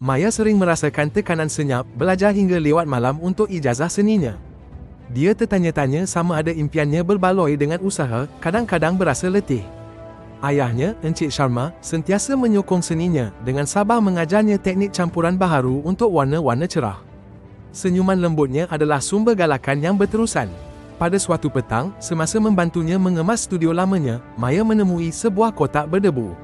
Maya sering merasakan tekanan senyap belajar hingga lewat malam untuk ijazah seninya. Dia tertanya-tanya sama ada impiannya berbaloi dengan usaha, kadang-kadang berasa letih. Ayahnya, Encik Sharma, sentiasa menyokong seninya dengan sabar mengajarnya teknik campuran baharu untuk warna-warna cerah. Senyuman lembutnya adalah sumber galakan yang berterusan. Pada suatu petang, semasa membantunya mengemas studio lamanya, Maya menemui sebuah kotak berdebu.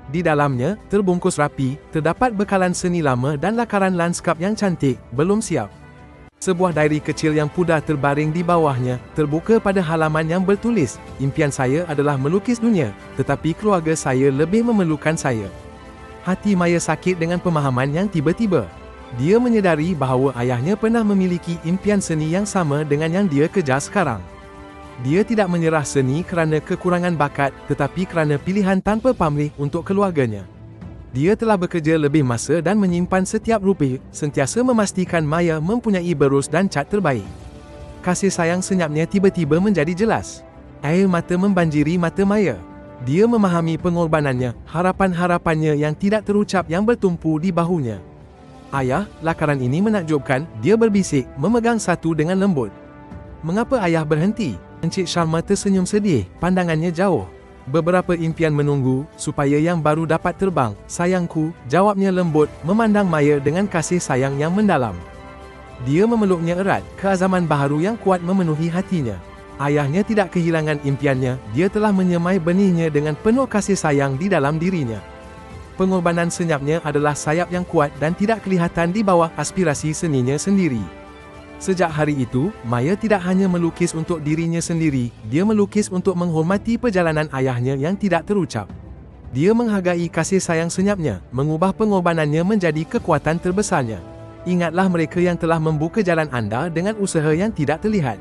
Di dalamnya, terbungkus rapi, terdapat bekalan seni lama dan lakaran lanskap yang cantik, belum siap. Sebuah diary kecil yang pudar terbaring di bawahnya, terbuka pada halaman yang bertulis, "Impian saya adalah melukis dunia, tetapi keluarga saya lebih memerlukan saya." Hati Maya sakit dengan pemahaman yang tiba-tiba. Dia menyedari bahawa ayahnya pernah memiliki impian seni yang sama dengan yang dia kejar sekarang. Dia tidak menyerah seni kerana kekurangan bakat, tetapi kerana pilihan tanpa pamrih untuk keluarganya. Dia telah bekerja lebih masa dan menyimpan setiap rupiah, sentiasa memastikan Maya mempunyai berus dan cat terbaik. Kasih sayang senyapnya tiba-tiba menjadi jelas. Air mata membanjiri mata Maya. Dia memahami pengorbanannya, harapan-harapannya yang tidak terucap yang bertumpu di bahunya. "Ayah, lakaran ini menakjubkan," dia berbisik, memegang satu dengan lembut. "Mengapa ayah berhenti?" Encik Sharma tersenyum sedih, pandangannya jauh. "Beberapa impian menunggu, supaya yang baru dapat terbang, sayangku," jawabnya lembut, memandang Maya dengan kasih sayang yang mendalam. Dia memeluknya erat, keazaman baharu yang kuat memenuhi hatinya. Ayahnya tidak kehilangan impiannya, dia telah menyemai benihnya dengan penuh kasih sayang di dalam dirinya. Pengorbanan senyapnya adalah sayap yang kuat dan tidak kelihatan di bawah aspirasi seninya sendiri. Sejak hari itu, Maya tidak hanya melukis untuk dirinya sendiri, dia melukis untuk menghormati perjalanan ayahnya yang tidak terucap. Dia menghargai kasih sayang senyapnya, mengubah pengorbanannya menjadi kekuatan terbesarnya. Ingatlah mereka yang telah membuka jalan anda dengan usaha yang tidak terlihat.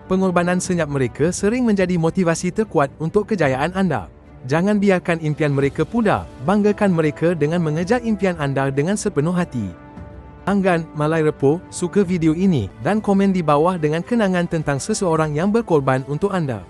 Pengorbanan senyap mereka sering menjadi motivasi terkuat untuk kejayaan anda. Jangan biarkan impian mereka pudar, banggakan mereka dengan mengejar impian anda dengan sepenuh hati. Anggan, Malay Repo, suka video ini dan komen di bawah dengan kenangan tentang seseorang yang berkorban untuk anda.